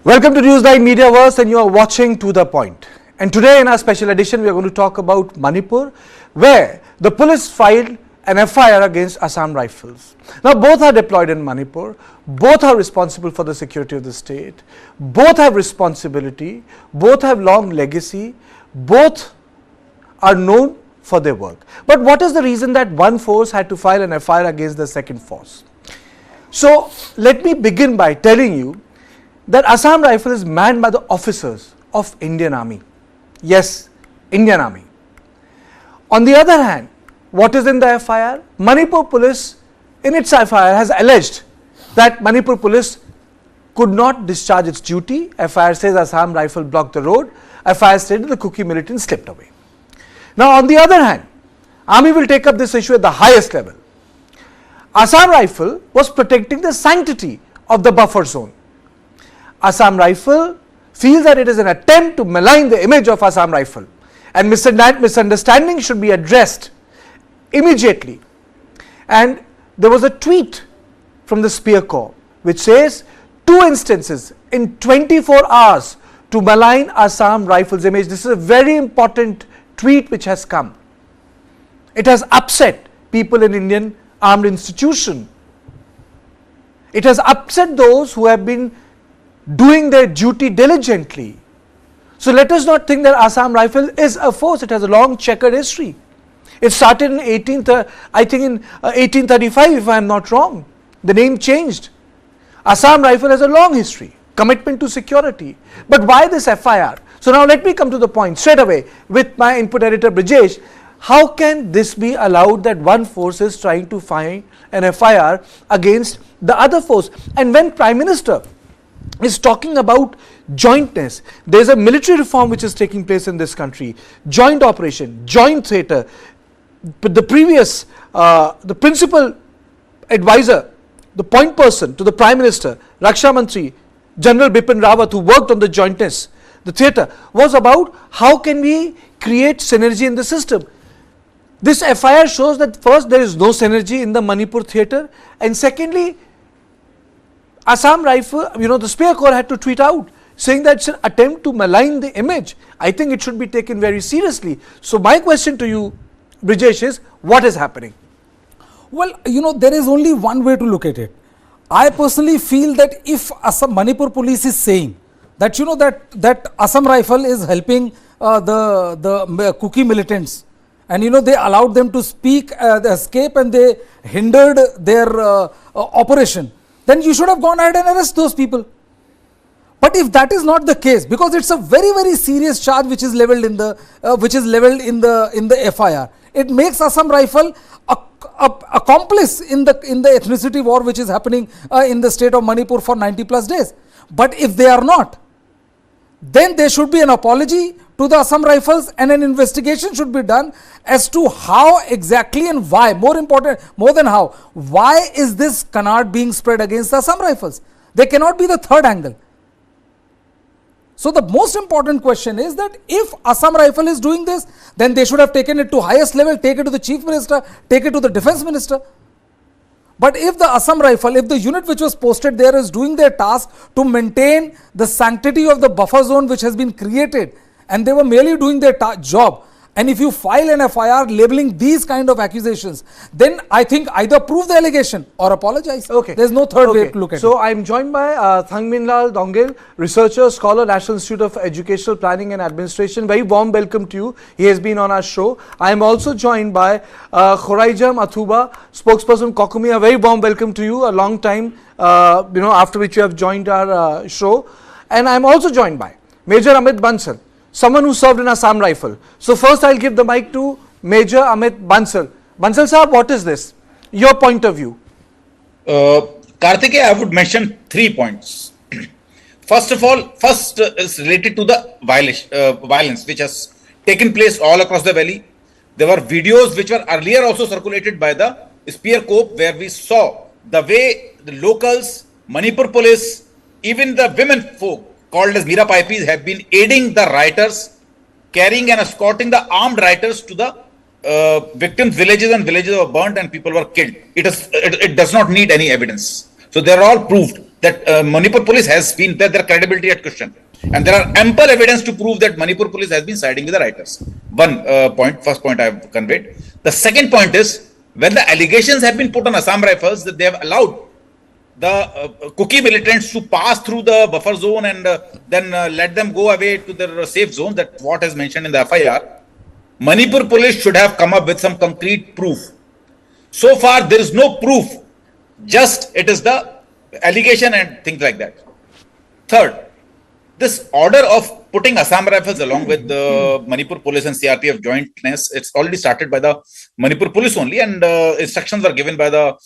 Welcome to News9 Mediaverse, and you are watching To The Point. And today in our special edition we are going to talk about Manipur, where the police filed an FIR against Assam Rifles. Now both are deployed in Manipur, both are responsible for the security of the state, both have responsibility, both have long legacy, both are known for their work. But what is the reason that one force had to file an FIR against the second force? So let me begin by telling you that Assam Rifle is manned by the officers of Indian Army. Yes, Indian Army. On the other hand, what is in the FIR? Manipur Police in its FIR has alleged that Manipur Police could not discharge its duty. FIR says Assam Rifle blocked the road. FIR stated the Kuki militant slipped away. Now on the other hand, Army will take up this issue at the highest level. Assam Rifle was protecting the sanctity of the buffer zone. Assam Rifle feels that it is an attempt to malign the image of Assam Rifle, and misunderstanding should be addressed immediately. And there was a tweet from the Spear Corps which says 2 instances in 24 hours to malign Assam Rifle's image. This is a very important tweet which has come. It has upset people in Indian armed institution. It has upset those who have been doing their duty diligently. So let us not think that Assam Rifle is a force. It has a long checkered history. It started in 1835, if I am not wrong. The name changed. Assam Rifle has a long history, commitment to security. But why this FIR? So now let me come to the point straight away with my input editor Brijesh. How can this be allowed that one force is trying to file an FIR against the other force? And when Prime Minister is talking about jointness, there is a military reform which is taking place in this country, joint operation, joint theatre. But the previous, the principal advisor, the point person to the Prime Minister, Raksha Mantri, General Bipin Rawat, who worked on the jointness, the theatre, was about how can we create synergy in the system. This FIR shows that first there is no synergy in the Manipur theatre, and secondly, Assam Rifle, the Spear Corps had to tweet out saying that it's an attempt to malign the image. I think it should be taken very seriously. So my question to you, Brijesh, is what is happening? Well, there is only one way to look at it. I personally feel that if Assam Manipur Police is saying that that Assam Rifle is helping the Kuki militants, and they allowed them to speak, escape, and they hindered their operation, then you should have gone ahead and arrest those people. But if that is not the case, because it's a very, very serious charge which is leveled in the FIR, it makes Assam Rifle a accomplice in the ethnicity war which is happening in the state of Manipur for 90 plus days. But if they are not, then there should be an apology to the Assam Rifles, and an investigation should be done as to how exactly and why, more than how, why is this canard being spread against the Assam Rifles? There cannot be the third angle. So the most important question is that if Assam Rifle is doing this, then they should have taken it to highest level, take it to the Chief Minister, take it to the Defence Minister. But if the Assam Rifle, if the unit which was posted there is doing their task to maintain the sanctity of the buffer zone which has been created, and they were merely doing their job, and if you file an FIR labeling these kind of accusations, then I think either prove the allegation or apologize. Okay. There's no third way to look at it. So I'm joined by Thangminlal Dongil, researcher, scholar, National Institute of Educational Planning and Administration. Very warm welcome to you. He has been on our show. I am also joined by Khoraijam Athuba, spokesperson Kokumi. A very warm welcome to you. A long time, after which you have joined our show. And I'm also joined by Major Amit Bansal, someone who served in Assam Rifle. So first I'll give the mic to Major Amit Bansal. Bansal sir, what is this? Your point of view. Karthikeya, I would mention 3 points. First of all, is related to the violence which has taken place all across the valley. There were videos which were earlier also circulated by the Spear Corps, where we saw the way the locals, Manipur Police, even the women folk called as Mira Paipis have been aiding the rioters, carrying and escorting the armed rioters to the victims' villages, and villages were burnt and people were killed. It does not need any evidence. So they are all proved. that Manipur Police has been their credibility at question. And there are ample evidence to prove that Manipur Police has been siding with the writers. One first point I have conveyed. The second point is, when the allegations have been put on Assam Rifles that they have allowed the Kuki militants to pass through the buffer zone and then let them go away to their safe zone, that what is mentioned in the FIR, Manipur Police should have come up with some concrete proof. So far, there is no proof. Just it is the allegation and things like that. Third, this order of putting Assam Rifles along with the Manipur Police and CRPF jointness, it's already started by the Manipur Police only, and instructions were given by the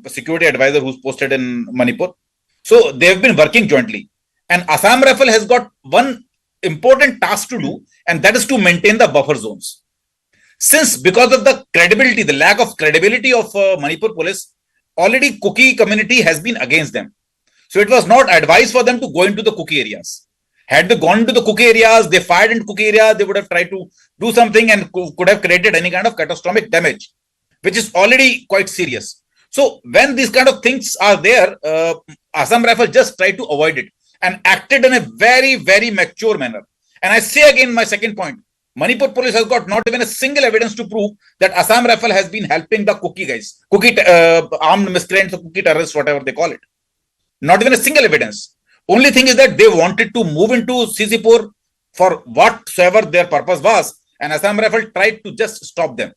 security advisor who's posted in Manipur. So they have been working jointly. And Assam Rifle has got one important task to do, and that is to maintain the buffer zones. Since because of the credibility, the lack of credibility of Manipur Police, already Kuki community has been against them. So it was not advised for them to go into the Kuki areas. Had they gone into the Kuki areas, they fired into Kuki areas, they would have tried to do something and could have created any kind of catastrophic damage, which is already quite serious. So when these kind of things are there, Assam Rifle just tried to avoid it and acted in a very, very mature manner. And I say again my second point, Manipur Police has got not even a single evidence to prove that Assam Rifle has been helping the Kuki guys, Kuki armed miscreants or Kuki terrorists, whatever they call it. Not even a single evidence. Only thing is that they wanted to move into Sisipur for whatsoever their purpose was, and Assam Rifle tried to just stop them.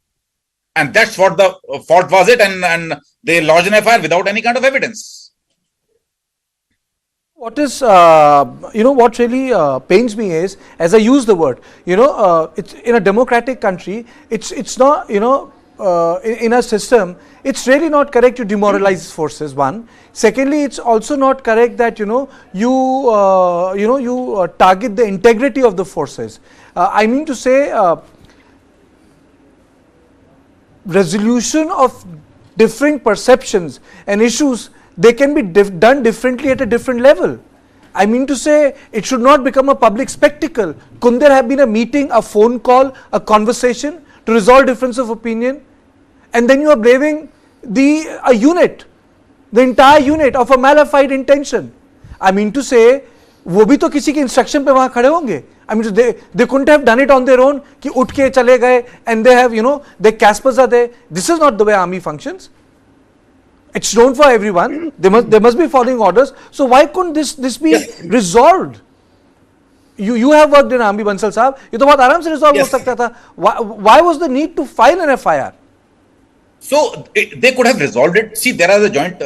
And that's what the fault was it, and they lodged an FIR without any kind of evidence. What is, what really pains me is, as I use the word, it's in a democratic country, it's not, in a system, it's really not correct to demoralize forces, one. Secondly, it's also not correct that, you target the integrity of the forces. I mean to say, resolution of differing perceptions and issues, they can be done differently at a different level. I mean to say, it should not become a public spectacle. Couldn't there have been a meeting, a phone call, a conversation to resolve difference of opinion? And then you are blaming a unit, the entire unit of a malified intention. I mean to say, वो भी तो किसी के instruction पे वहाँ खड़े होंगे. I mean, they couldn't have done it on their own, कि उठ के चले गए, and they have, their Caspers are there. This is not the way army functions. It's known for everyone. They must be following orders. So why couldn't this be resolved? You have worked in army, Bansal Sahab. ये तो बहुत आराम से resolve हो सकता था. Why was the need to file an FIR? So they could have resolved it. See, there is a joint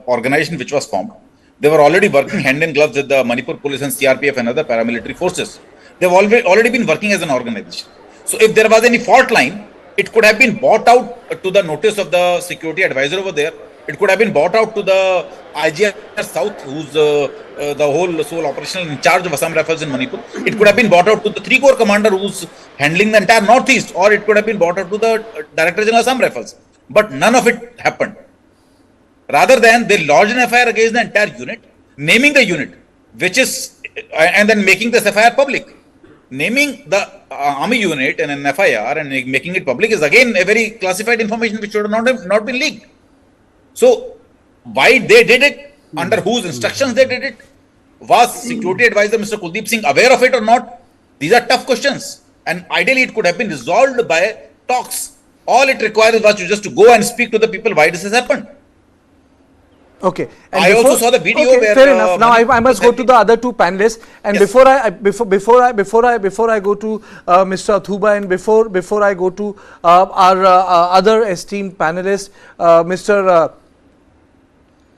organization which was formed. They were already working hand in gloves with the Manipur Police and CRPF and other paramilitary forces. They've already been working as an organization. So if there was any fault line, it could have been brought out to the notice of the security advisor over there. It could have been brought out to the IGR South, who's the sole operational in charge of Assam Rifles in Manipur. It could have been brought out to the 3 Corps commander who's handling the entire Northeast, or it could have been brought out to the Director General Assam Rifles. But none of it happened. Rather than they lodged an FIR against the entire unit, naming the unit, which is, and then making this FIR public. Naming the army unit in an FIR and making it public is again a very classified information which should not been leaked. So, why they did it, under whose instructions they did it, was security advisor Mr. Kuldeep Singh aware of it or not? These are tough questions, and ideally it could have been resolved by talks. All it requires was just to go and speak to the people why this has happened. Okay. And I also saw the video where fair enough. Now I must go to the other two panelists, and yes. before I go to Mr. Athuba, and before I go to our other esteemed panelist, Mr.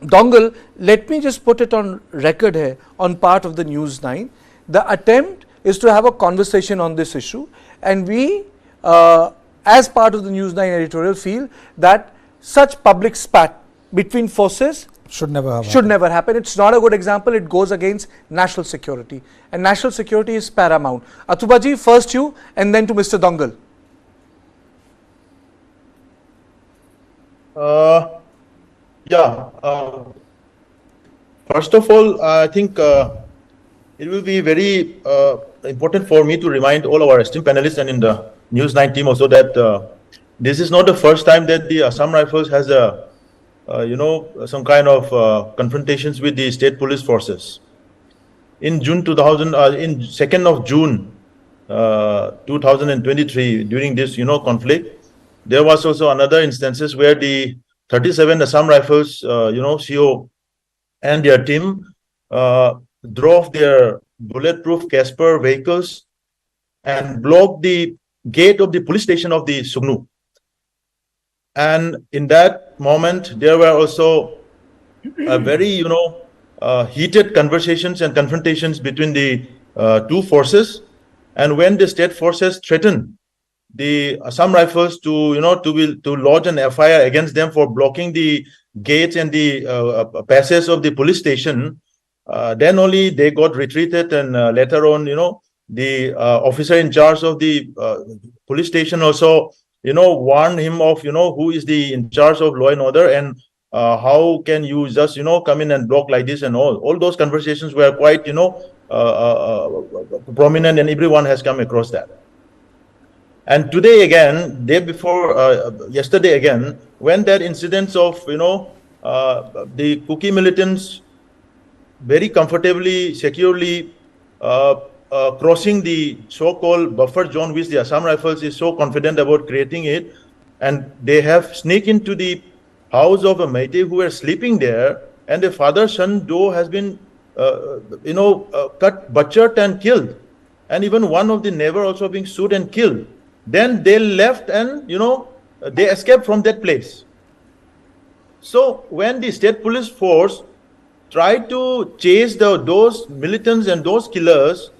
Dongle, let me just put it on record here on part of the News9. The attempt is to have a conversation on this issue, and we, as part of the News9 editorial, feel that such public spat between forces should never happen. It's not a good example. It goes against national security, and national security is paramount. Athuba ji, first you, and then to Mr. Dongle. First of all, I think it will be very important for me to remind all our esteemed panelists and in the News9 team also that this is not the first time that the Assam Rifles has some kind of confrontations with the state police forces. In June 2000, in 2nd of June 2023, during this, conflict, there was also another instances where the 37 Assam Rifles, CO and their team drove their bulletproof Casper vehicles and blocked the gate of the police station of the Sugnu. And in that moment, there were also a very, heated conversations and confrontations between the two forces. And when the state forces threatened the Assam Rifles to lodge an FIR against them for blocking the gates and the passage of the police station, then only they got retreated. And later on, the officer in charge of the police station also, warned him of, who is the in charge of law and order, and how can you just, come in and block like this and all. All those conversations were quite, prominent, and everyone has come across that. And today again, day before, yesterday again, when that incidents of, the Kuki militants very comfortably, securely crossing the so-called buffer zone, which the Assam Rifles is so confident about creating it, and they have sneaked into the house of a Meitei who were sleeping there, and the father-son duo has been, cut, butchered, and killed, and even one of the neighbor also being shot and killed. Then they left, and they escaped from that place. So when the state police force tried to chase those militants and those killers,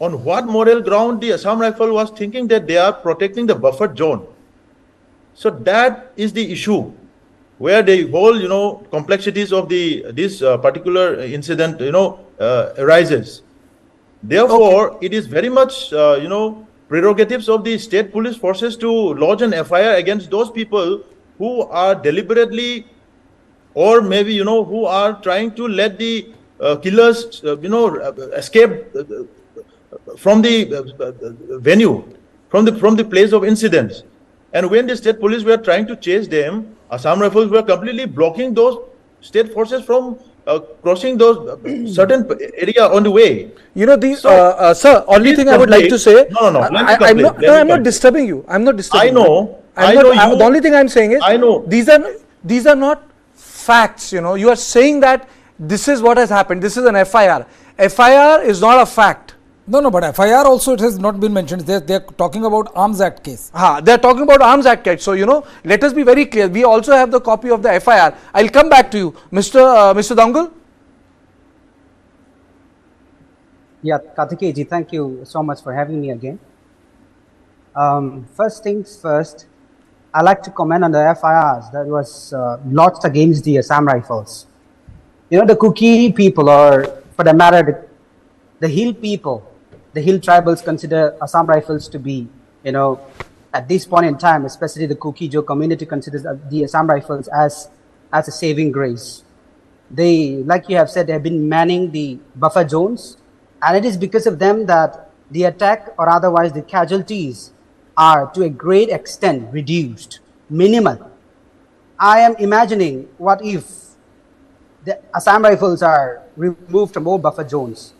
on what moral ground the Assam Rifle was thinking that they are protecting the buffer zone? So that is the issue, where the whole complexities of this particular incident arises. Therefore, it is very much prerogatives of the state police forces to lodge an FIR against those people who are deliberately, or maybe who are trying to let the killers escape from the venue, from the place of incidents. And when the state police were trying to chase them, Assam Rifles were completely blocking those state forces from crossing those certain area on the way. Sir, only thing I would like to say. No. I'm not disturbing you. I'm not disturbing you. The only thing I'm saying is, I know. These are not facts. You are saying that this is what has happened. This is an FIR. FIR is not a fact. No, but FIR also, it has not been mentioned. They are talking about Arms Act case. They are talking about Arms Act case. So, let us be very clear. We also have the copy of the FIR. I'll come back to you. Mr. Dangal? Yeah, Kartikeji, thank you so much for having me again. First things first, I'd like to comment on the FIRs that was lodged against the Assam Rifles. The Kuki people, or for the matter, the hill people, the hill tribals consider Assam Rifles to be, at this point in time, especially the Kuki-Jo community considers the Assam Rifles as a saving grace. They, like you have said, they have been manning the buffer zones, and it is because of them that the attack or otherwise the casualties are to a great extent reduced, minimal. I am imagining what if the Assam Rifles are removed from all buffer zones.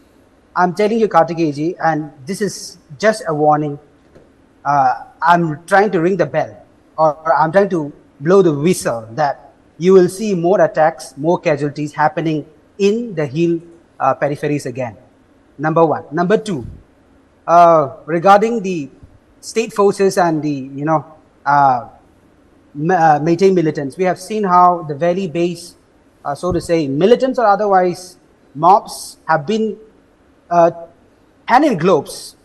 I'm telling you, Kartikeji, and this is just a warning. I'm trying to ring the bell, or I'm trying to blow the whistle that you will see more attacks, more casualties happening in the hill peripheries again. Number one. Number two, regarding the state forces and the Meitei militants, we have seen how the valley base, so to say, militants or otherwise mobs have been hand in gloves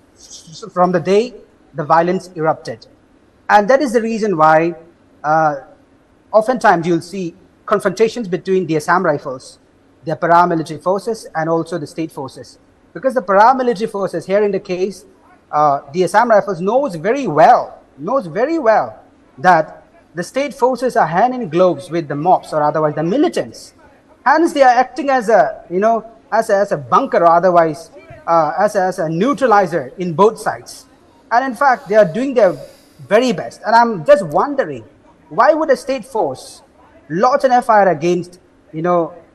from the day the violence erupted. And that is the reason why oftentimes you'll see confrontations between the Assam Rifles, the paramilitary forces, and also the state forces. Because the paramilitary forces, here in the case, the Assam Rifles knows very well that the state forces are hand in gloves with the mobs or otherwise the militants. Hence, they are acting as a, as a bunker or otherwise as a neutralizer in both sides. And in fact, they are doing their very best. And I'm just wondering, why would a state force lodge an FIR against,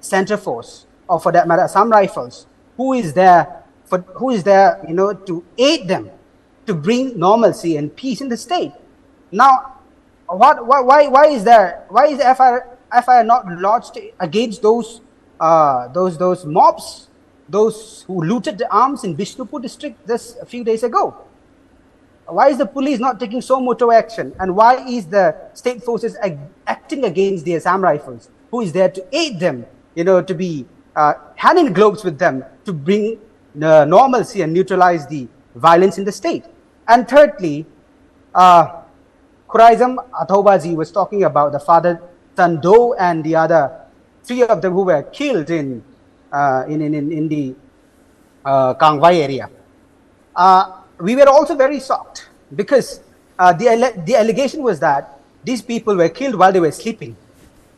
Center Force, or for that matter, Assam Rifles, who is there, to aid them to bring normalcy and peace in the state. Now, why is the FIR not lodged against those mobs, those who looted the arms in Bishnupur district just a few days ago? Why is the police not taking so much action? And why is the state forces acting against the Assam Rifles, who is there to aid them, to be hand in gloves with them to bring normalcy and neutralize the violence in the state? And thirdly, Khuraizam Athobaji was talking about the father Tando and the other three of them who were killed in the Kangwai area. We were also very shocked because the allegation was that these people were killed while they were sleeping.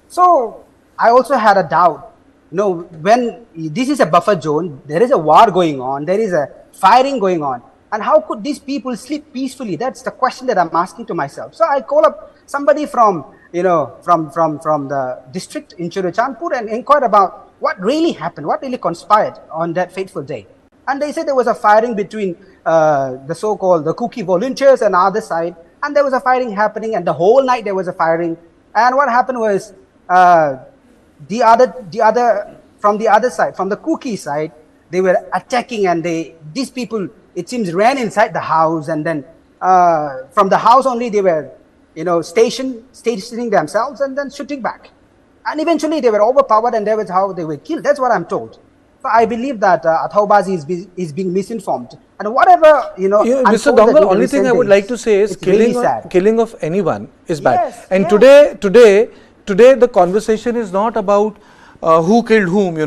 So I also had a doubt. When this is a buffer zone, there is a war going on, there is a firing going on, and how could these people sleep peacefully? That's the question that I'm asking to myself. So I call up somebody from the district in Churachandpur and inquired about what really happened, what really conspired on that fateful day. And they said there was a firing between the so-called the Kuki volunteers and the other side, and there was a firing happening, and the whole night there was a firing. And what happened was the other from the other side, from the Kuki side, they were attacking, and these people, it seems, ran inside the house, and then from the house only they were stationing themselves and then shooting back. And eventually they were overpowered, and that was how they were killed. That's what I'm told. So I believe that Athobaji is being misinformed. And whatever, Mr. Dongle, only thing I would like to say is killing of anyone is bad. Yes, and yes. today the conversation is not about who killed whom,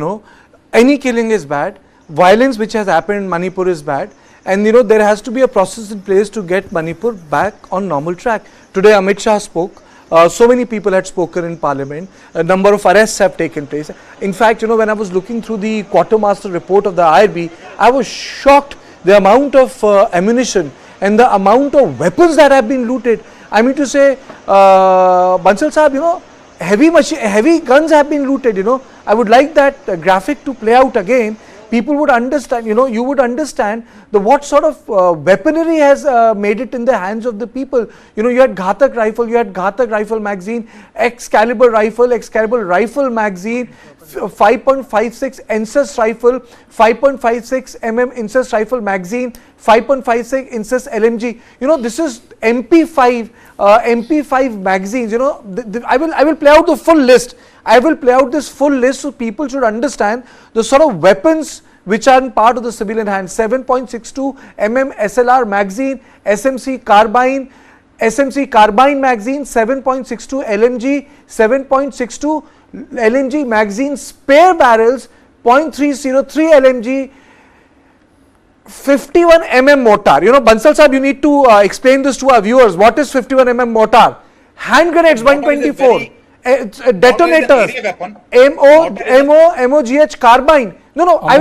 Any killing is bad. Violence which has happened in Manipur is bad. And there has to be a process in place to get Manipur back on normal track. Today Amit Shah spoke. So many people had spoken in parliament. A number of arrests have taken place. In fact, when I was looking through the quartermaster report of the IRB, I was shocked the amount of ammunition and the amount of weapons that have been looted. I mean to say, Bansal Sahab, heavy guns have been looted. I would like that graphic to play out again. People would understand, you would understand what sort of weaponry has made it in the hands of the people. You had Ghatak rifle, you had Ghatak rifle magazine, Excalibur rifle magazine, 5.56 Incest rifle, 5.56 mm Incest rifle magazine, 5.56 Incest LMG. This is MP5 magazines. I will play out the full list. I will play out this full list so people should understand the sort of weapons which are in part of the civilian hands. 7.62 mm SLR magazine, SMC carbine magazine, 7.62 LMG, 7.62 LMG magazine, spare barrels, .303 LMG, 51 mm mortar. Bansal Sahab, you need to explain this to our viewers. What is 51 mm mortar? Hand grenades, 124. Detonators, MOGH carbine. No, I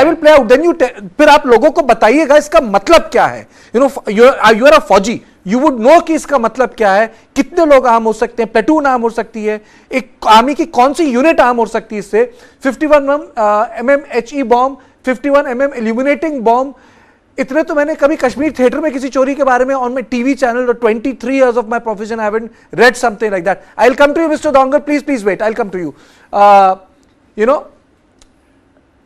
will play out. Then फिर आप लोगों को बताइएगा इसका मतलब क्या है. You are a फौजी. You would know कि इसका मतलब क्या है. कितने लोग आर्म हो सकते हैं. प्लेटून आर्म हो सकती है. एक आर्मी की कौन सी यूनिट आर्म हो सकती है इससे. 51 mm HE bomb, 51 mm illuminating bomb. इतने तो मैंने कभी कश्मीर थिएटर में किसी चोरी के बारे में on my TV channel 23 years of my profession I haven't read something like that. I'll come to you, Mr. Dongle, please wait. I'll come to you.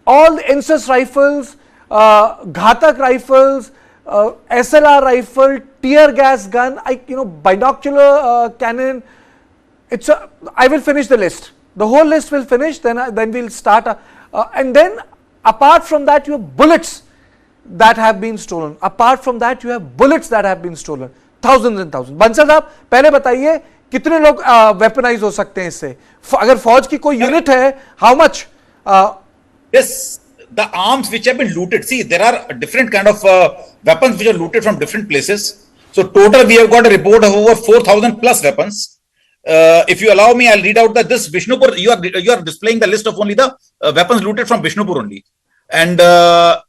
All the Incest rifles, Ghatak rifles, SLR rifle, tear gas gun, binocular cannon. I will finish the list. The whole list will finish. Then we'll start. And then apart from that, you have bullets that have been stolen. Apart from that, you have bullets that have been stolen. Thousands and thousands. Bansal साहब, पहले बताइए कितने लोग weaponize हो सकते हैं इससे? अगर फौज की कोई unit है, how much? Yes, the arms which have been looted. See, there are different kind of weapons which are looted from different places. So total, we have got a report of over 4,000 plus weapons. If you allow me, I'll read out that this Bishnupur. You are displaying the list of only the weapons looted from Bishnupur only. And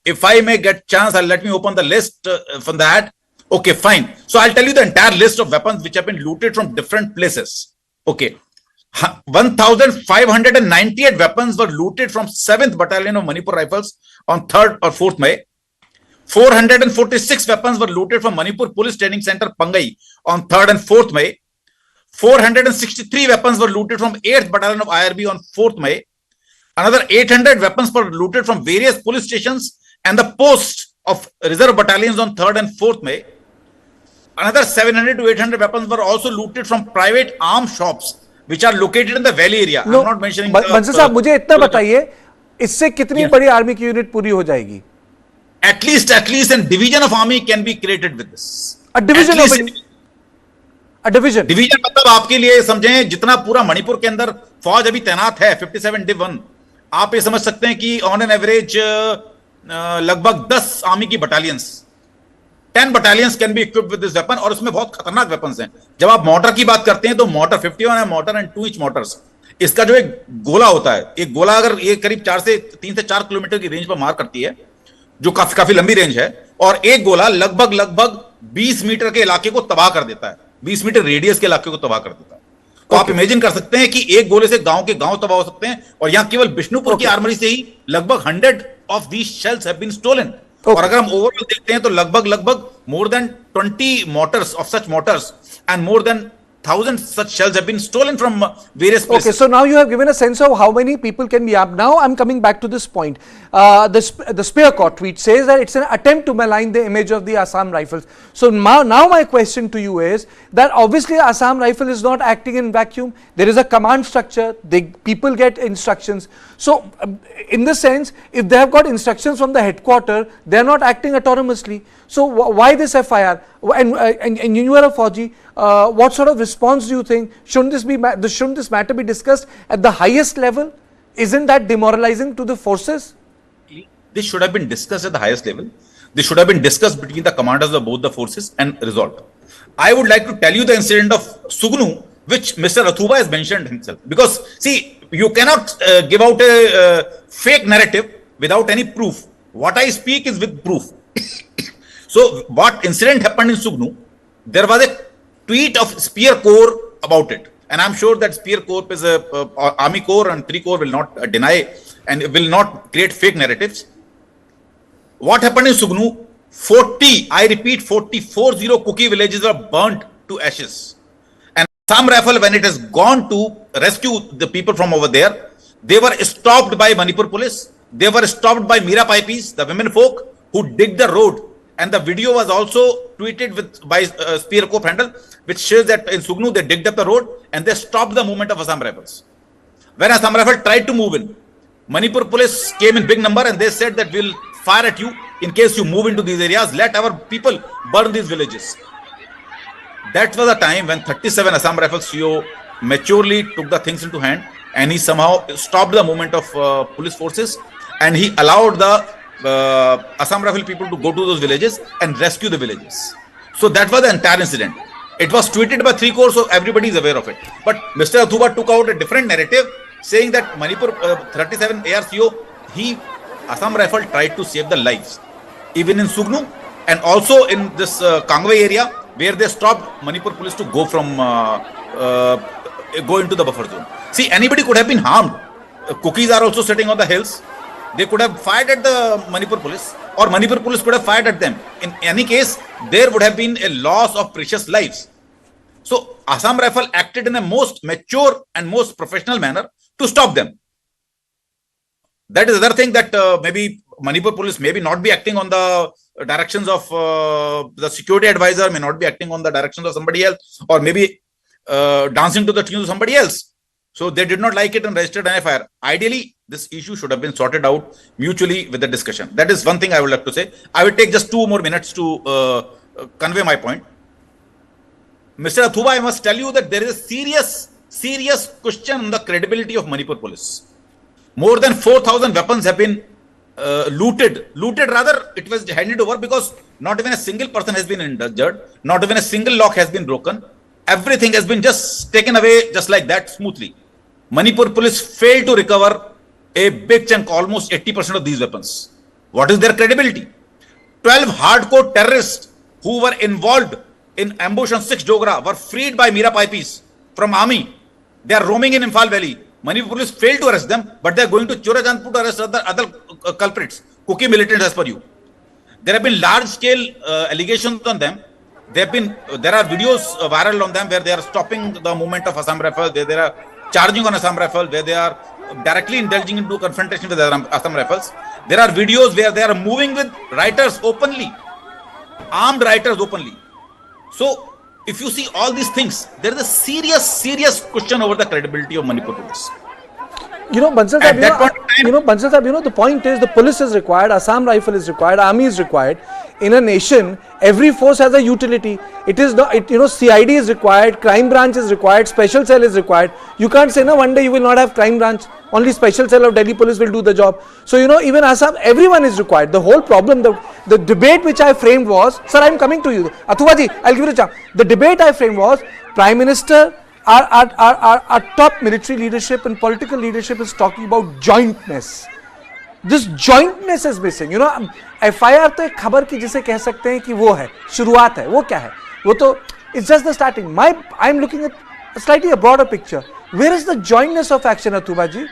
if I may get chance, let me open the list from that. Okay, fine. So I'll tell you the entire list of weapons which have been looted from different places. Okay. 1,598 weapons were looted from 7th Battalion of Manipur Rifles on 3rd or 4th May. 446 weapons were looted from Manipur Police Training Center, Pangai on 3rd and 4th May. 463 weapons were looted from 8th Battalion of IRB on 4th May. Another 800 weapons were looted from various police stations and the posts of reserve battalions on 3rd and 4th May. Another 700 to 800 weapons were also looted from private arms shops which are located in the valley area. No, I'm not mentioning Bansal साहब मुझे इतना बताइए, इससे कितनी बड़ी army की unit पूरी हो जाएगी? At least a division of army can be created with this. A division of a division. Division मतलब आपके लिए समझें जितना पूरा मणिपुर के अंदर फौज अभी तैनात है 57 डिव 1, आप ये समझ सकते हैं कि ऑन एन एवरेज लगभग 10 आर्मी की battalions, 10 battalions can be equipped with this weapon और उसमें बहुत खतरनाक वेपन्स हैं. जब आप मोटर की बात करते हैं तो मोटर 51 है मोटर एंड 2 इंच मोटर्स. इसका जो एक गोला होता है, एक गोला अगर ये करीब 3 से 4 किलोमीटर की रेंज पर मार करती है, जो काफी लंबी रेंज है, और एक गोला लगभग 20 मीटर के इलाके को तबाह कर देता है, 20 मीटर रेडियस के इलाके को तबाह कर देता है. तो आप इमेजिन कर सकते हैं कि एक गोले से गांव के गांव तबाह हो सकते हैं. और यहां केवल बिष्णुपुर की आर्मरी से ही लगभग 100 of these shells have been stolen. और अगर हम ओवरऑल देखते हैं तो लगभग more than 20 mortars of such mortars and more than 1,000 such shells have been stolen from various places. Okay, so now you have given a sense of how many people can be armed. Now I'm coming back to this point. The Spear Court tweet says that it's an attempt to malign the image of the Assam Rifles. So now my question to you is that obviously Assam Rifle is not acting in vacuum. There is a command structure. People get instructions. So in this sense, if they have got instructions from the headquarter, they are not acting autonomously. So why this FIR? And you are a Fauji. What sort of response do you think? Shouldn't this matter be discussed at the highest level? Isn't that demoralizing to the forces? This should have been discussed at the highest level. This should have been discussed between the commanders of both the forces and resolved. I would like to tell you the incident of Sugnu, which Mr. Athuba has mentioned himself. Because see, you cannot give out a fake narrative without any proof. What I speak is with proof. So what incident happened in Sugnu, there was a tweet of Spear Corps about it. And I'm sure that Spear Corps is a Army Corps and 3 Corps will not deny and will not create fake narratives. What happened in Sugnu? 40 Kuki villages were burnt to ashes. And Assam Rifle, when it has gone to rescue the people from over there, they were stopped by Manipur Police. They were stopped by Mira Paipis, the women folk who dig the road. And the video was also tweeted by Spear Corps handle, which shows that in Sugnu they digged up the road and they stopped the movement of Assam Rifles. When Assam Rifle tried to move in, Manipur Police came in big number and they said that we'll fire at you in case you move into these areas. Let our people burn these villages. That was a time when 37 Assam Rifles CO maturely took the things into hand and he somehow stopped the movement of police forces and he allowed the Assam Rifle people to go to those villages and rescue the villages. So that was the entire incident. It was tweeted by 3 Corps, so everybody is aware of it. But Mr. Athuba took out a different narrative, saying that Manipur 37 ARCO, Assam Rifle tried to save the lives, even in Sugnu and also in this Kangwai area, where they stopped Manipur Police to go into the buffer zone. See, anybody could have been harmed. Cookies are also sitting on the hills. They could have fired at the Manipur Police or Manipur Police could have fired at them. In any case, there would have been a loss of precious lives. So Assam Rifle acted in a most mature and most professional manner to stop them. That is another thing that maybe Manipur Police maybe not be acting on the directions of the security advisor, may not be acting on the directions of somebody else, or maybe dancing to the tune of somebody else. So they did not like it and registered an FIR. Ideally, this issue should have been sorted out mutually with the discussion. That is one thing I would like to say. I will take just 2 more minutes to convey my point. Mr. Athuba, I must tell you that there is a serious question on the credibility of Manipur Police. More than 4,000 weapons have been looted. Rather, it was handed over because not even a single person has been injured. Not even a single lock has been broken. Everything has been just taken away just like that smoothly. Manipur Police failed to recover a big chunk, almost 80% of these weapons. What is their credibility? 12 hardcore terrorists who were involved in ambush on 6 Dogra were freed by Mira Paipis from army. They are roaming in Imphal Valley. Manipur Police failed to arrest them, but they are going to Chorachandpur to arrest other culprits, cookie militants as per you. There have been large-scale allegations on them. There are videos viral on them where they are stopping the movement of Assam Rifles, where they are charging on Assam Rifles, where they are directly indulging into confrontation with Assam Rifles. There are videos where they are moving with writers openly, armed writers openly. So, if you see all these things, there is a serious question over the credibility of Manipur Police. Bansal Sahab, the point is the police is required, Assam Rifle is required, army is required. In a nation, every force has a utility. It is not, CID is required, crime branch is required, special cell is required. You can't say, no, one day you will not have crime branch, only special cell of Delhi police will do the job. So, even Assam, everyone is required. The whole problem, the debate which I framed was, sir, I am coming to you. Athuvaji, I'll give you a chance. The debate I framed was, Prime Minister, our top military leadership and political leadership is talking about jointness. This jointness is missing. FIR तो एक खबर की जिसे कह सकते हैं कि वो है, शुरुआत है, वो क्या है? वो तो it's just the starting. I am looking at slightly a broader picture. Where is the jointness of action, Athubaji?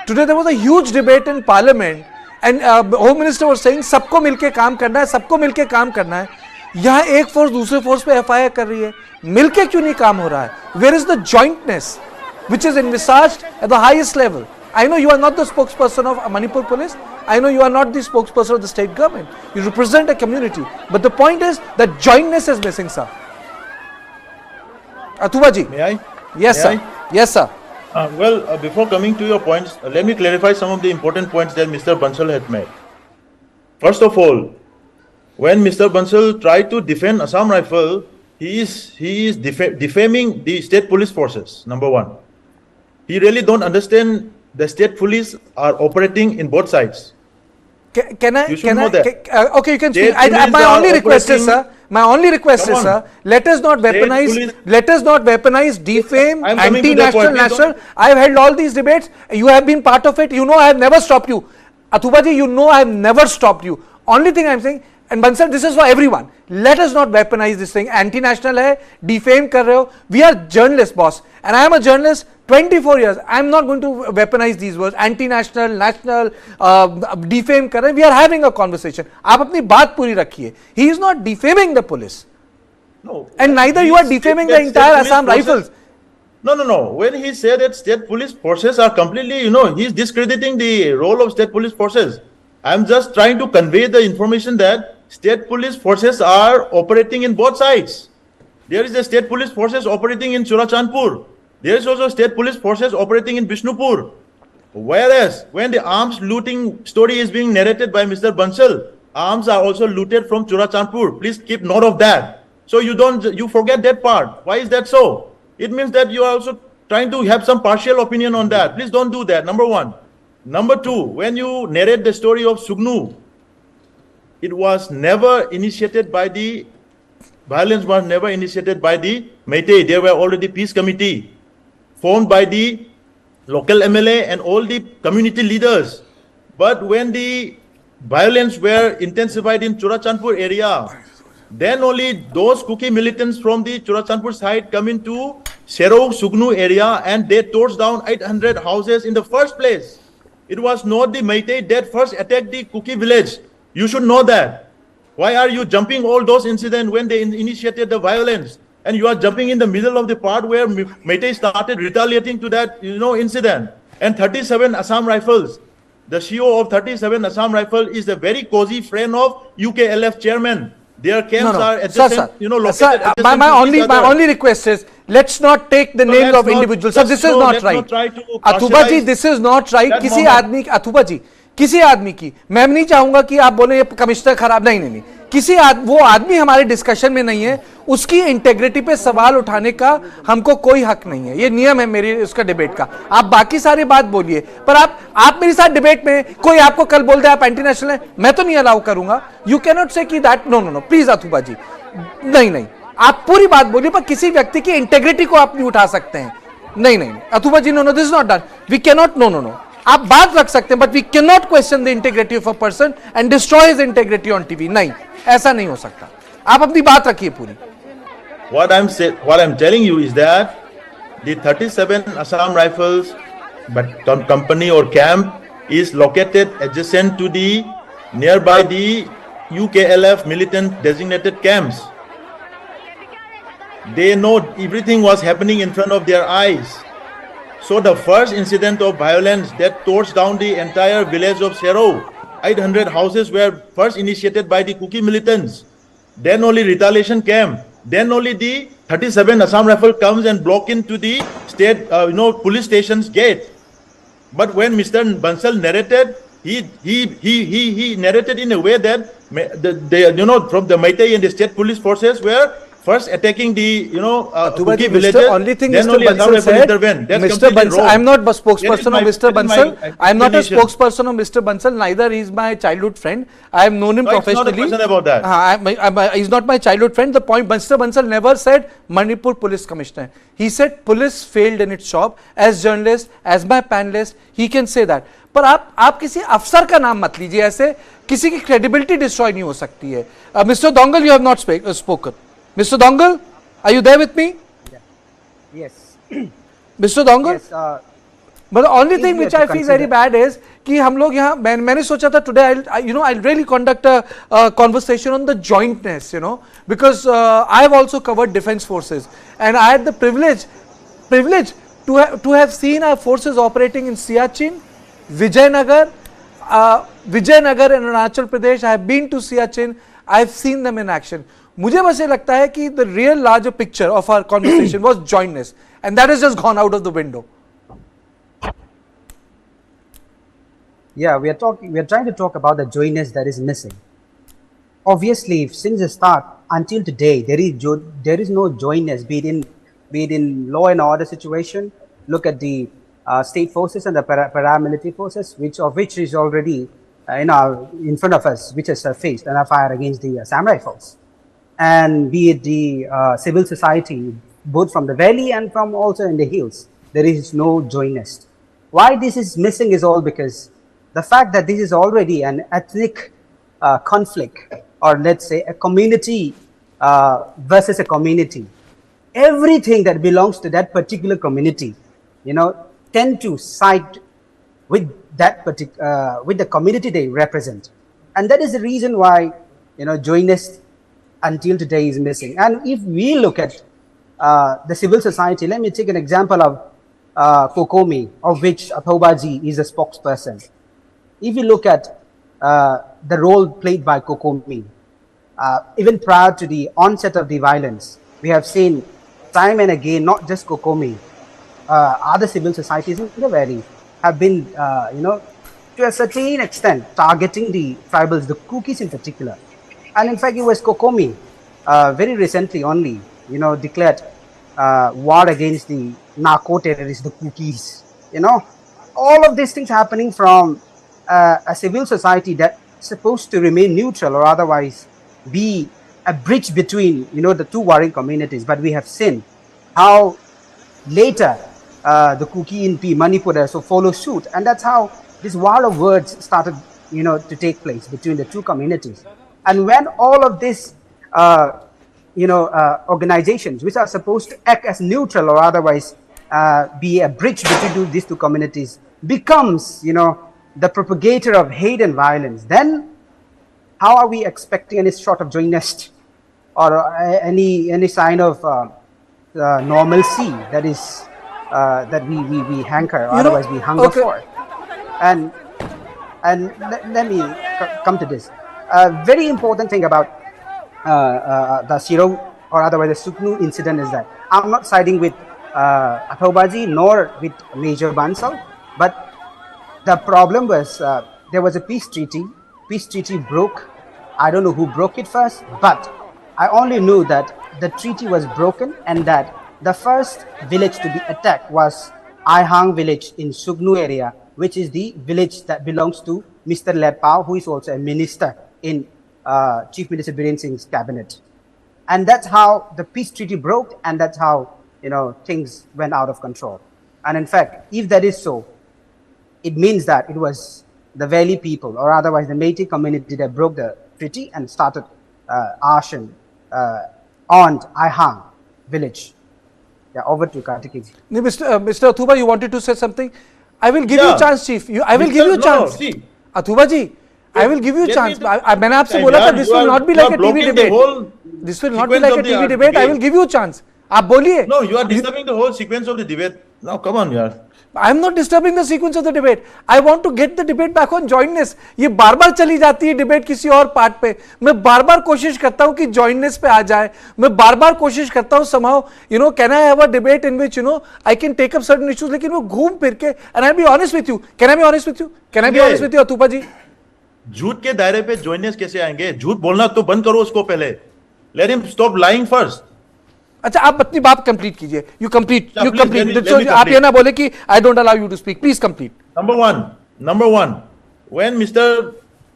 Today there was a huge debate in Parliament, and Home Minister was saying सबको मिलके काम करना है, सबको मिलके काम करना है. यहाँ एक फोर्स दूसरे फोर्स पे FIR कर रही है, मिलके क्यों नहीं काम हो रहा है? Where is the jointness which is envisaged at the highest level? I know you are not the spokesperson of Manipur Police. I know you are not the spokesperson of the state government. You represent a community. But the point is that jointness is missing, sir. Athubaji. May I? Yes, sir. Yes, sir. Before coming to your points, let me clarify some of the important points that Mr. Bansal had made. First of all, when Mr. Bansal tried to defend Assam Rifle, he is defaming the state police forces, number one. He really don't understand the state police are operating in both sides. Can I? You should know that. Okay, you can speak. My only request is, sir. My only request is, sir. Let us not weaponize. Let us not weaponize, defame, anti-national, national. I have held all these debates. You have been part of it. I have never stopped you. Athubaji, I have never stopped you. Only thing I am saying. And Bansal, this is for everyone. Let us not weaponize this thing. Anti-national hai, defame kar rahe ho. We are journalists, boss. And I am a journalist 24 years. I am not going to weaponize these words. Anti-national, national, defame kar rahe. We are having a conversation. Aap apni baat puri rakhiye. He is not defaming the police. No. And neither you are defaming the entire Assam Rifles. No. When he said that state police forces are completely, he is discrediting the role of state police forces. I am just trying to convey the information that state police forces are operating in both sides. There is the state police forces operating in Chorachandpur. There is also state police forces operating in Bishnupur. Whereas, when the arms looting story is being narrated by Mr. Bansal, arms are also looted from Chorachandpur. Please keep note of that. So you forget that part. Why is that so? It means that you are also trying to have some partial opinion on that. Please don't do that, number one. Number two, when you narrate the story of Sugnu, it was never initiated by the, violence was never initiated by the Meitei. There were already peace committee formed by the local MLA and all the community leaders. But when the violence were intensified in Chorachandpur area, then only those cookie militants from the Chorachandpur side come into Serou Sugnu area and they tore down 800 houses in the first place. It was not the Meitei that first attacked the cookie village. You should know that. Why are you jumping all those incidents when they initiated the violence? And you are jumping in the middle of the part where Meitei started retaliating to that, incident. And 37 Assam Rifles, the CEO of 37 Assam Rifle is a very cozy friend of UKLF chairman. Their camps are adjacent, located adjacent. My only request is, let's not take the names of individuals. So this is not right. Athubaji, this is not right. किसी आदमी, Athubaji, किसी आदमी की, मैं नहीं चाहूंगा कि आप बोले ये कमिश्नर खराब, नहीं. किसी वो आदमी हमारे डिस्कशन में नहीं है, उसकी इंटेग्रिटी पे सवाल उठाने का हमको कोई हक नहीं है. ये नियम है मेरी उसका डिबेट का. आप बाकी सारी बात बोलिए, पर आप मेरे साथ डिबेट में कोई आपको कल बोल दे आप एंटी नेशनल है, मैं तो नहीं अलाउ करूंगा. यू कैन नॉट से कि दैट नो प्लीज अथुबाजी, नहीं. आप पूरी बात बोलिए, पर किसी व्यक्ति की इंटेग्रिटी को आप नहीं उठा सकते हैं. नहीं अथुबाजी, no this is not done. We can not, no. आप बात रख सकते हैं, but we can not question the integrity of a person and destroy his integrity on TV. नहीं, ऐसा नहीं हो सकता. आप अपनी बात रखिए पूरी. What I'm telling you is that the 37 Assam Rifles but company or camp is located adjacent to the nearby the UKLF militant designated camps. They know everything was happening in front of their eyes. So the first incident of violence that tore down the entire village of Sero, 800 houses were first initiated by the Kuki militants. Then only retaliation came. Then only the 37 Assam Rifle comes and block into the state, police station's gate. But when Mr. Bansal narrated, he narrated in a way that from the Meitei and the state police forces were first attacking the Kuki villages. Only thing then Mr. only Assam Bansal Rifle said, intervened. That's Mr. completely Bansal, wrong. I am not a That is spokesperson my- of Mr. that is my Bansal. I am not a explanation. spokesperson of Mr. Bansal. Neither he is my childhood friend. I have known him No, it's not a professionally. question about that. He's not my childhood friend. The point, Mr. Bansal never said Manipur Police Commissioner. He said police failed in its job. As journalist, as my panelist, he can say that. पर आप किसी अफसर का नाम मत लीजिए, ऐसे किसी की क्रेडिबिलिटी डिस्ट्रॉय नहीं हो सकती है. Mister Dongal, you have not spoken. Mister Dongal, are you there with me? Yes. Mister Dongal, Yes. but the only thing Easier which to I feel very consider. bad is कि हम लोग यहाँ मैंने सोचा था today I'll really conduct a conversation on the jointness, because I have also covered defense forces and I had the privilege to have seen our forces operating in Siachen, Vijayanagar and Arunachal Pradesh. I have been to Siachen. I have seen them in action. मुझे बस ये लगता है कि the real larger picture of our conversation was jointness, and that has just gone out of the window. Yeah, we are trying to talk about the jointness that is missing. Obviously, since the start until today, there is no jointness, be it in law and order situation. Look at the state forces and the paramilitary forces, which is already in front of us, which has faced an FIR against the Assam Rifles, and be it the civil society, both from the valley and from also in the hills, there is no jointness. Why this is missing is all because the fact that this is already an ethnic conflict, or let's say a community versus a community. Everything that belongs to that particular community, tend to side with that with the community they represent, and that is the reason why jointness until today is missing. And if we look at the civil society, let me take an example of Kokomi, of which Athobaji is a spokesperson. If you look at the role played by Kokomi, even prior to the onset of the violence, we have seen time and again, not just Kokomi, other civil societies in the valley have been, to a certain extent, targeting the tribals, the Kukis in particular. And in fact, it was Kokomi very recently only, declared war against the narco-terrorists, the Kukis. All of these things happening from a civil society that's supposed to remain neutral or otherwise be a bridge between, the two warring communities. But we have seen how later the Kuki in Manipur also follow suit, and that's how this war of words started, to take place between the two communities. And when all of these, organizations which are supposed to act as neutral or otherwise be a bridge between these two communities becomes, the propagator of hate and violence, then how are we expecting any sort of jointness or any sign of normalcy that is that we hanker, otherwise we hunger for? And let me come to this. Very important thing about the Siro or otherwise the Suknu incident is that I'm not siding with Athobaji nor with Major Bansal, but the problem was there was a peace treaty. Peace treaty broke. I don't know who broke it first, but I only knew that the treaty was broken and that the first village to be attacked was Aihang village in Sugnu area, which is the village that belongs to Mr. Lepao, who is also a minister in Chief Minister Biren Singh's cabinet. And that's how the peace treaty broke, and that's how things went out of control. And in fact, if that is so, it means that it was the valley people or otherwise the Meitei community that broke the treaty and started arson on Aihang village. Yeah, over to Kartikeya. Mr. Athuba, you wanted to say something? I will give you Yeah. a chance, Chief. I will give you a No, chance. see. Athuba ji, I will give you a Let chance. me to- मैंने आपसे Time, बोला था yaar, this you will are- not be you like are a TV blocking the debate. whole This will not be sequence like a of the TV debate. I will debate. give you a chance. आप बोलिए. No, you are disturbing the whole sequence of the debate. Now, come on, yaar. I am not disturbing the sequence of the debate. I want to get the debate back on jointness. ये बार बार चली जाती है debate किसी और part पे. मैं बार बार कोशिश करता हूं कि jointness पे आ जाए. मैं बार बार कोशिश करता हूं somehow, can I have a debate in which, I can take up certain issues, लेकिन वो घूम फिर के, and I'll be honest with you. Can I be honest with you? Can I be honest with you, Athupa ji? झूठ के दायरे पे jointness कैसे आएंगे? झूठ बोलना तो बंद करो उसको पहले. Let him stop lying first. अच्छा आप अपनी बात कंप्लीट कीजिए. You complete. Yeah, You please, complete. let me So, आप complete. ये ना बोले कि I don't allow you to speak. Please complete. Number one, when Mr.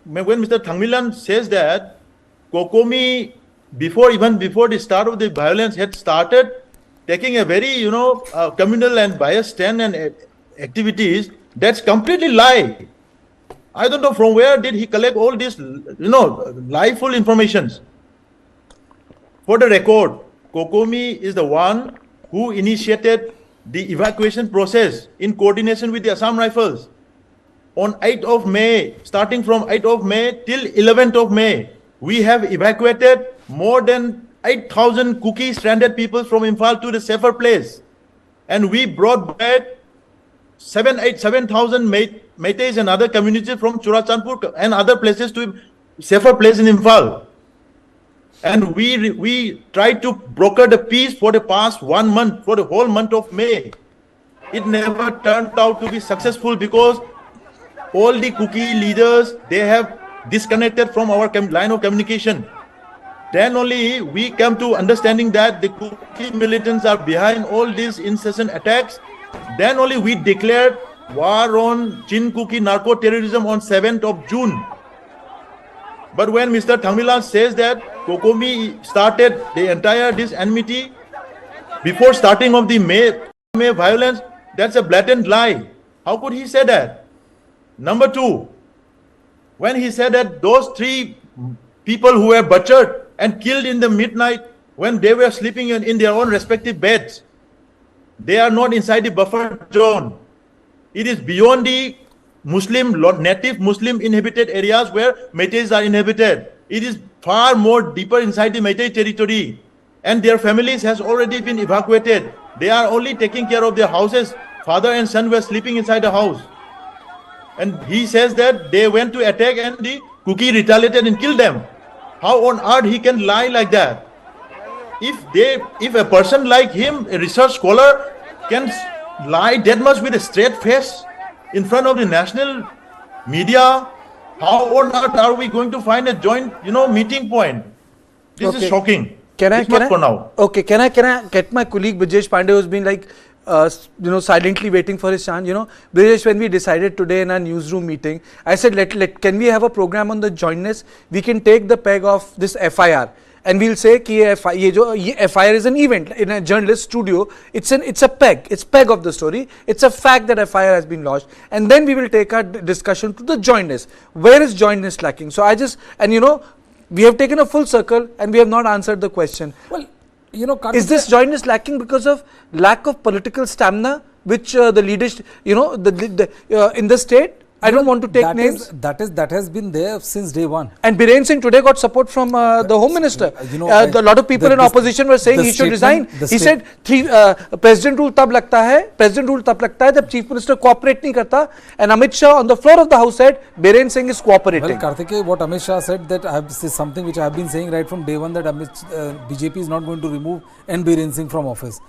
Thangmilan says that Kokomi, even before the start of the violence, had started taking a very, communal and biased stand and activities, that's completely lie. I don't know from where did he collect all this, lie-full informations. For the record, Kokomi is the one who initiated the evacuation process in coordination with the Assam Rifles. On 8th of May, starting from 8th of May till 11th of May, we have evacuated more than 8,000 Kuki stranded people from Imphal to the safer place. And we brought back 7,000 Meiteis and other communities from Churachandpur and other places to safer place in Imphal. And we tried to broker the peace for the past 1 month, for the whole month of May. It never turned out to be successful because all the Kuki leaders, they have disconnected from our line of communication. Then only we come to understanding that the Kuki militants are behind all these incessant attacks. Then only we declared war on Chin Kuki narco-terrorism on 7th of June. But when Mr. Thangmilan says that Kokomi started the entire this enmity before starting of the May violence, that's a blatant lie. How could he say that? Number two, when he said that those 3 people who were butchered and killed in the midnight when they were sleeping in their own respective beds, they are not inside the buffer zone. It is beyond the native Muslim inhabited areas where Meiteis are inhabited. It is far more deeper inside the Meitei territory. And their families has already been evacuated. They are only taking care of their houses. Father and son were sleeping inside the house. And he says that they went to attack and the Kuki retaliated and killed them. How on earth he can lie like that? If a person like him, a research scholar, can lie that much with a straight face in front of the national media, how on earth are we going to find a joint, meeting point? This is shocking. Can I for now. Okay, can I get my colleague Brijesh Pandey, who's been like silently waiting for his chance. Brijesh, when we decided today in our newsroom meeting, I said can we have a program on the jointness? We can take the peg of this FIR. And we'll say that FIR is an event in a journalist studio. It's a peg. It's peg of the story. It's a fact that FIR has been lodged. And then we will take our discussion to the jointness. Where is jointness lacking? So we have taken a full circle and we have not answered the question. Well, is this jointness lacking because of lack of political stamina, which the leadership, in the state? I don't want to take names. That has been there since day one. And Biren Singh today got support from the Home Minister. A lot of people in opposition were saying he should resign. He said President rule tab lagta hai jab Chief Minister cooperate nahi karta. And Amit Shah on the floor of the House said Biren Singh is cooperating. Well, Kartikeya, what Amit Shah said, that this is something which I have been saying right from day one, that BJP is not going to remove N. Biren Singh from office.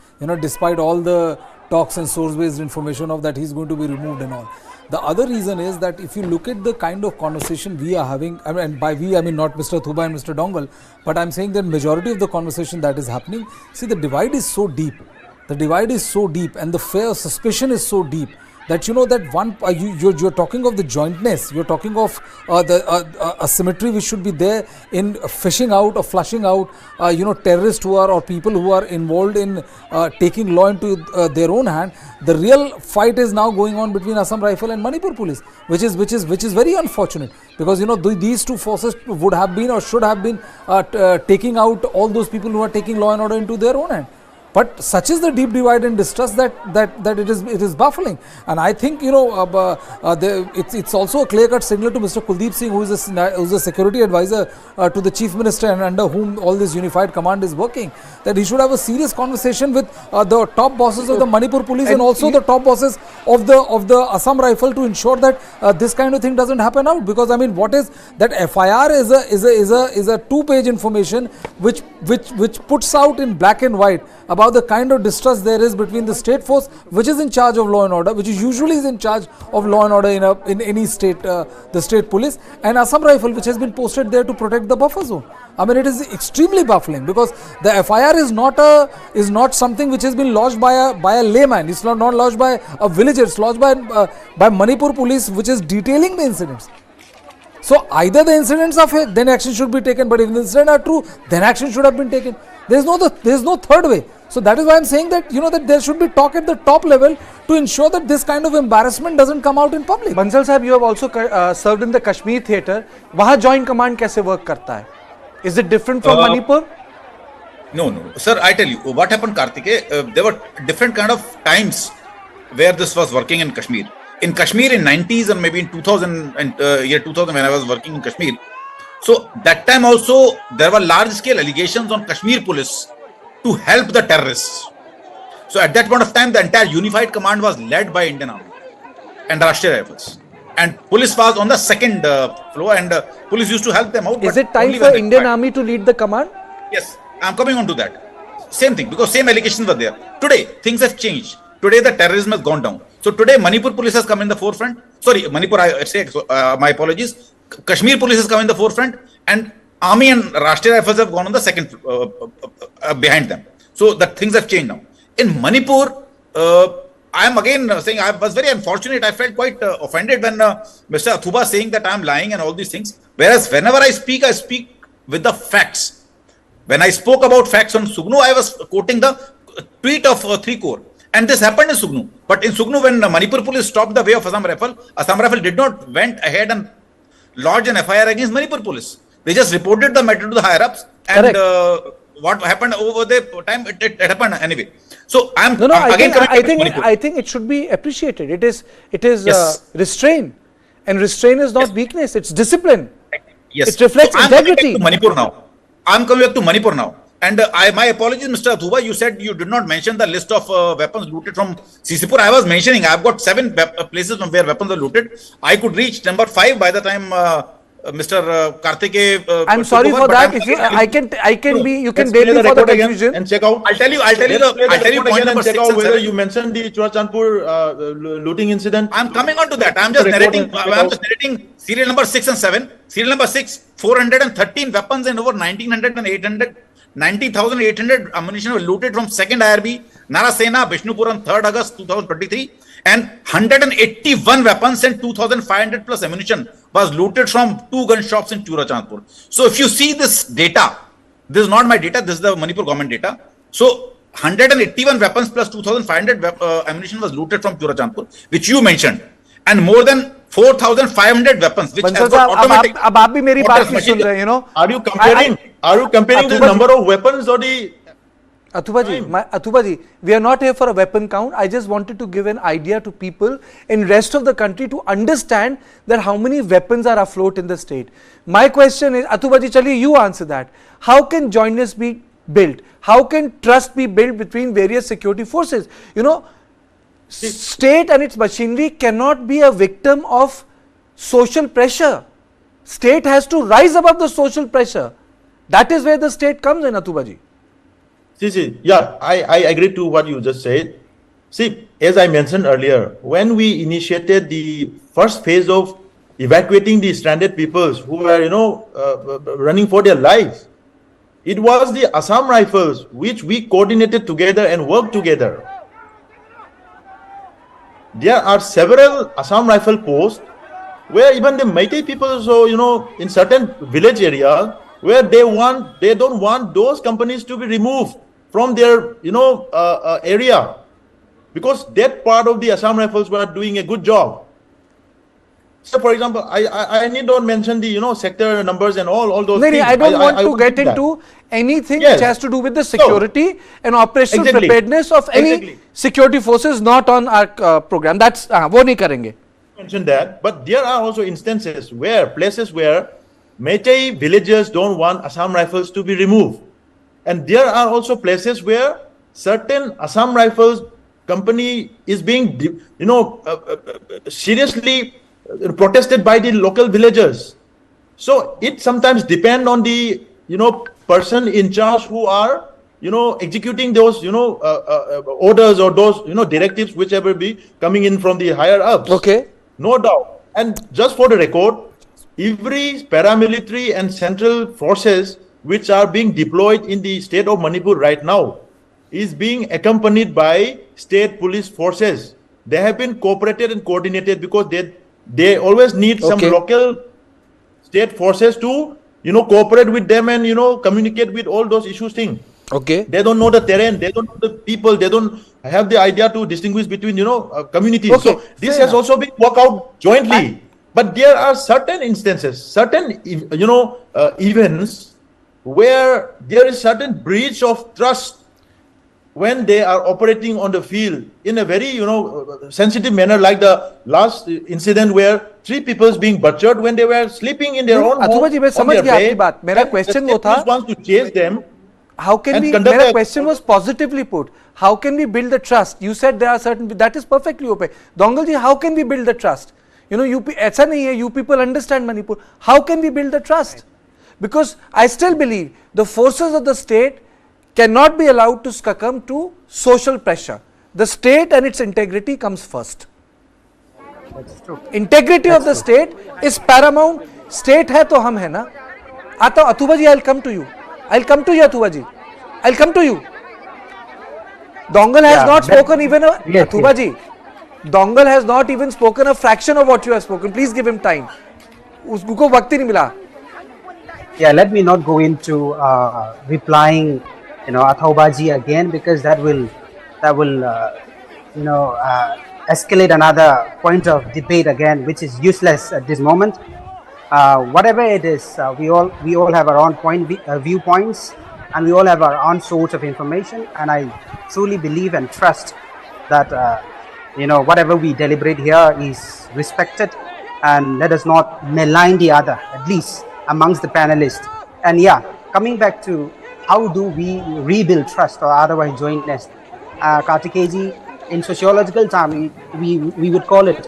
Despite all the talks and source-based information of that he is going to be removed and all. The other reason is that if you look at the kind of conversation we are having, and by we I mean not Mr. Thuba and Mr. Dongal, but I am saying that majority of the conversation that is happening, see, the divide is so deep. The divide is so deep and the fear, suspicion is so deep that you're talking of the jointness, you're talking of a symmetry which should be there in fishing out or flushing out terrorists or people who are involved in taking law into their own hand. The real fight is now going on between Assam Rifle and Manipur Police, which is very unfortunate, because these two forces would have been or should have been taking out all those people who are taking law and order into their own hand. But such is the deep divide and distrust that it is baffling. And I think, you know, it's also a clear-cut signal to Mr. Kuldeep Singh, who is a security advisor to the Chief Minister and under whom all this unified command is working, that he should have a serious conversation with the top bosses of the Manipur Police and also the top bosses of the Assam Rifle to ensure that this kind of thing doesn't happen out. Because I mean, what is that FIR is a 2-page information which puts out in black and white about the kind of distrust there is between the state force, which is in charge of law and order, which is usually in charge of law and order in any state, the state police, and Assam Rifle, which has been posted there to protect the buffer zone. I mean, it is extremely baffling because the FIR is not something which has been lodged by a layman. It's not lodged by a villager. It's lodged by Manipur Police, which is detailing the incidents. So either the incidents are fake, then action should be taken. But if the incidents are true, then action should have been taken. There is no third way. So that is why I am saying that, you know, that there should be talk at the top level to ensure that this kind of embarrassment doesn't come out in public. Bansal Sahib, you have also served in the Kashmir theatre. Wahan joint command kaise work karta hai? Is it different from Manipur? No. Sir, I tell you, what happened, Kartike, there were different kind of times where this was working in Kashmir. In Kashmir in 90s and maybe in 2000, year 2000 when I was working in Kashmir. So that time also there were large scale allegations on Kashmir police to help the terrorists. So at that point of time, the entire unified command was led by Indian Army and Rashtriya Rifles. And police was on the second floor and police used to help them out. Is it time for Indian Army to lead the command? Yes, I am coming on to that. Same thing, because same allegations were there. Today, things have changed. Today, the terrorism has gone down. So today, Manipur Police has come in the forefront. Sorry, Manipur, I say, my apologies. Kashmir Police has come in the forefront and Army and Rashtriya Rifles have gone on the second behind them. So that things have changed now. In Manipur, I am again saying I was very unfortunate. I felt quite offended when Mr. Athuba saying that I am lying and all these things. Whereas whenever I speak with the facts. When I spoke about facts on Sugnu, I was quoting the tweet of 3 Corps. And this happened in Sugnu. But in Sugnu, when Manipur Police stopped the way of Assam Rifle did not went ahead and lodge an FIR against Manipur Police. They just reported the matter to the higher ups. And what happened over the time, it happened anyway. So I think it should be appreciated. It is Yes. restraint. And restraint is not weakness, it's discipline. Yes. It reflects integrity. I'm coming back to Manipur now. And my apologies, Mr. Athuba, you said you did not mention the list of weapons looted from Sisipur. I was mentioning, I've got 7 places from where weapons were looted. I could reach number 5 by the time Mr. Kartike. I'm sorry for that. If I can be, you can blame me for the confusion. And check out. I'll tell you point number 6 and whether 7. you mentioned the Churachandpur looting incident. I'm coming on to that. I'm just narrating serial number 6 and 7. Serial number 6, 413 weapons and over 90,800 ammunition were looted from 2nd IRB, Narasena, Bishnupuram, 3rd August 2023. And 181 weapons and 2,500 plus ammunition was looted from 2 gun shops in Churachandpur. So if you see this data, this is not my data, this is the Manipur government data. So 181 weapons plus 2,500 ammunition was looted from Churachandpur, which you mentioned. And more than 4,500 weapons, which has got automatic. अब आप भी मेरी बात नहीं सुन रहे हैं, you know. Are you comparing the number of weapons or the Athuba ji, we are not here for a weapon count. I just wanted to give an idea to people in rest of the country to understand that how many weapons are afloat in the state. My question is, Athuba ji, chaliye you answer that. How can jointness be built? How can trust be built between various security forces? You know, state and its machinery cannot be a victim of social pressure. State has to rise above the social pressure. That is where the state comes in, Athuba ji. See, yeah, I agree to what you just said. See, as I mentioned earlier, when we initiated the first phase of evacuating the stranded peoples who were, you know, running for their lives, it was the Assam Rifles which we coordinated together and worked together. There are several Assam Rifle posts where even the Meitei people also, you know, in certain village areas where they don't want those companies to be removed from their, you know, area, because that part of the Assam Rifles were doing a good job. So, for example, I need not mention the sector numbers and all those No, things. I don't want to won't get do that. into anything Yes. which has to do with the security and operational Exactly. preparedness of any Exactly. security forces not on our program. That's वो नहीं करेंगे. Mention that, but there are also instances where places where Meitei villagers don't want Assam Rifles to be removed, and there are also places where certain Assam Rifles company is being seriously protested by the local villagers. So it sometimes depends on the person in charge who are executing those orders or those directives whichever be coming in from the higher ups. Okay. No doubt. And just for the record, every paramilitary and central forces which are being deployed in the state of Manipur right now is being accompanied by state police forces. They have been cooperated and coordinated because they always need some Okay. local state forces to cooperate with them and communicate with all those issues thing. Okay. They don't know the terrain, they don't know the people, they don't have the idea to distinguish between communities. Okay, So this fair has also been worked out jointly. But there are certain instances, certain events where there is certain breach of trust when they are operating on the field in a very sensitive manner, like the last incident where 3 people being butchered when they were sleeping in their own home. अथुवा जी, मैं on समझ their गया आपकी bed, बात. मेरा and the question state वो था, police wants to chase them. how can and we, conduct मेरा a- question was positively put. How can we build the trust? You said there are certain, that is perfectly okay. Dongal ji, how can we build the trust? ऐसा नहीं है, you people understand Manipur. How can we build the trust? Because I still believe the forces of the state cannot be allowed to succumb to social pressure. The state and its integrity comes first. That's true. Integrity of the state is paramount. State है तो हम है ना. आता अथुवा जी, I'll come to you. I'll come to you, Athuva ji. I'll come to you. Dongal has Yeah, not that- spoken even a, Yes, Athuva ji. Dongal has not even spoken a fraction of what you have spoken. Please give him time. उसको वक्त ही नहीं मिला. Yeah, let me not go into replying, Athaubaji again, because that will escalate another point of debate again, which is useless at this moment. Whatever it is, we all have our own viewpoints, and we all have our own source of information. And I truly believe and trust that whatever we deliberate here is respected, and let us not malign the other, at least amongst the panelists. And yeah, coming back to how do we rebuild trust or otherwise jointness, Kartikeji, in sociological term, we would call it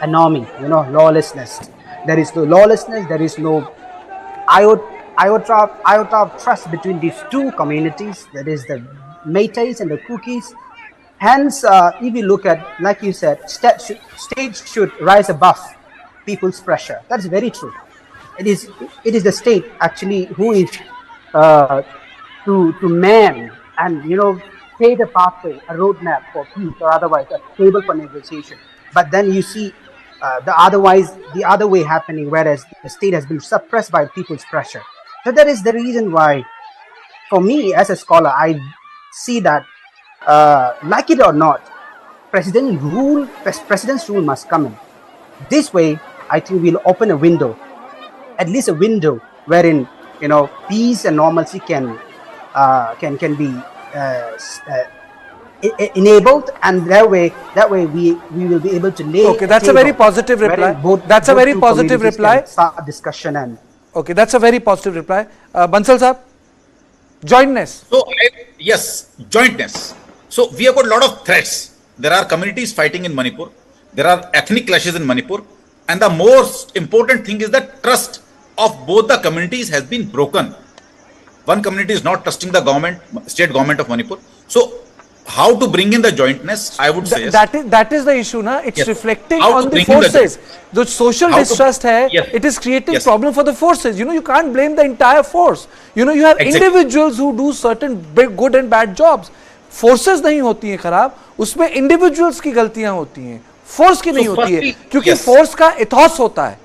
anomie, lawlessness. There is no lawlessness, there is no iota of trust between these two communities, that is the Meiteis and the Kukis. Hence, if you look at, like you said, state should rise above people's pressure. That's very true. It is the state actually who is to man and pay the pathway, a roadmap for peace or otherwise a table for negotiation. But then you see the other way happening, whereas the state has been suppressed by people's pressure. So that is the reason why, for me as a scholar, I see that like it or not, president's rule must come in. This way, I think we'll open a window, at least a window wherein peace and normalcy can be enabled, and that way we will be able to lay. Okay, that's a very positive reply. That's a very positive reply. Start discussion and. Okay, that's a very positive reply. Bansal Saab, jointness. So, yes, jointness. So, we have got a lot of threats. There are communities fighting in Manipur. There are ethnic clashes in Manipur. And the most important thing is that trust of both the communities has been broken. One community is not trusting the state government of Manipur. So, how to bring in the jointness, I would say. That is the issue, na? It's Yes. reflecting How to on the bring in the forces. The social How to- distrust Yes. it is creating Yes. problem for the forces. You can't blame the entire force. You have Exactly. individuals who do certain big, good and bad jobs. Forces नहीं होती हैं खराब, उसमें individuals की गलतियां होती हैं, force की नहीं होती है, क्योंकि yes. force का ethos होता है.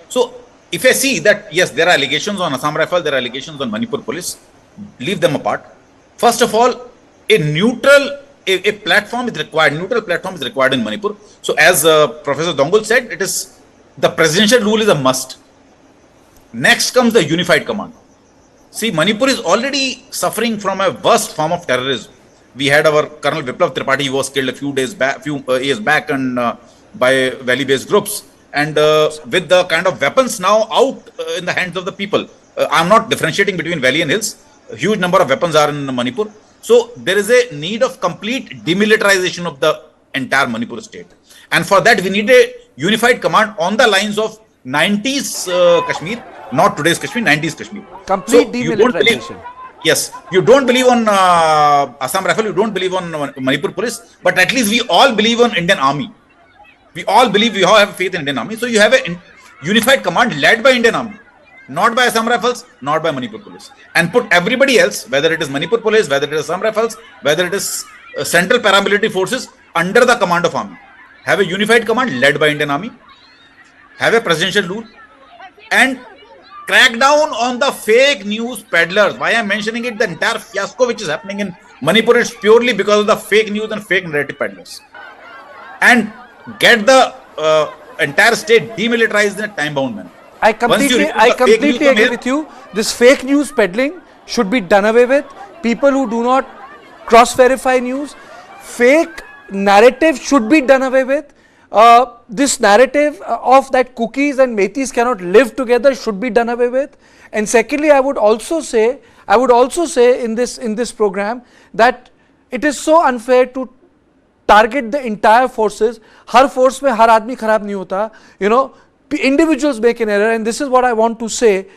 So, if I see that, yes, there are allegations on Assam Rifles, there are allegations on Manipur Police, leave them apart. First of all, a neutral a platform is required, neutral platform is required in Manipur. So as Professor Dongul said, it is the presidential rule is a must. Next comes the unified command. See, Manipur is already suffering from a worst form of terrorism. We had our Colonel Viplav Tripathi was killed a few years back, and by valley-based groups, and with the kind of weapons now out in the hands of the people. I'm not differentiating between valley and hills. A huge number of weapons are in Manipur. So there is a need of complete demilitarization of the entire Manipur state. And for that, we need a unified command on the lines of 90s Kashmir, not today's Kashmir, 90s Kashmir. Complete So you don't believe- demilitarization. Yes, you don't believe on Assam Rifle, you don't believe on Manipur Police, but at least we all believe on Indian Army. We all believe, we all have faith in Indian Army. So you have a unified command led by Indian Army, not by Assam Rifles, not by Manipur Police. And put everybody else, whether it is Manipur Police, whether it is Assam Rifles, whether it is central paramilitary forces, under the command of Army. Have a unified command led by Indian Army, have a presidential rule, and crack down on the fake news peddlers. Why I'm mentioning it, the entire fiasco which is happening in Manipur is purely because of the fake news and fake narrative peddlers. And get the entire state demilitarized in a time-bound manner. I Once you completely, remove I the fake news completely from agree here- with you. This fake news peddling should be done away with. People who do not cross-verify news, fake narrative should be done away with. This narrative of that cookies and metis cannot live together should be done away with. And secondly, I would also say in this program that it is so unfair to target the entire forces. Her force में हर आदमी खराब नहीं होता. You know, individuals make an error, and this is what I want to say.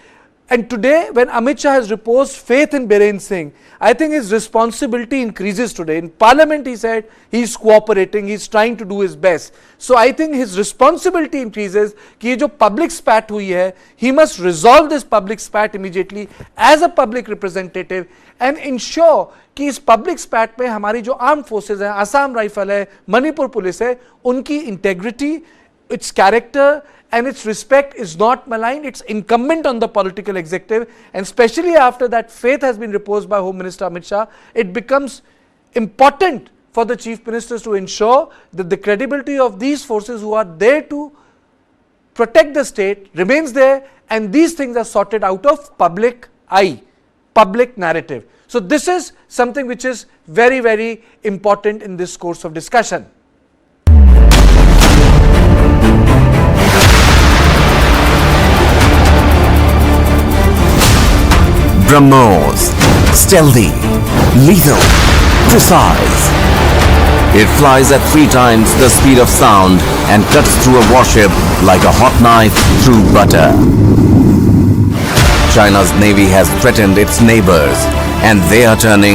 And today, when Amit Shah has reposed faith in Biren Singh, I think his responsibility increases today. In Parliament, he said he's cooperating, he's trying to do his best. So I think his responsibility increases कि ये जो public spat हुई है, he must resolve this public spat immediately as a public representative and ensure कि इस public spat में हमारी जो armed forces हैं, Assam Rifle है, Manipur Police है, उनकी integrity, its character and its respect is not maligned. It's incumbent on the political executive, and especially after that faith has been reposed by Home Minister Amit Shah, it becomes important for the chief ministers to ensure that the credibility of these forces who are there to protect the state remains there, and these things are sorted out of public eye, public narrative. So this is something which is very, very important in this course of discussion. BrahMos, stealthy, lethal, precise. It flies at 3 times the speed of sound and cuts through a warship like a hot knife through butter. China's navy has threatened its neighbors, and they are turning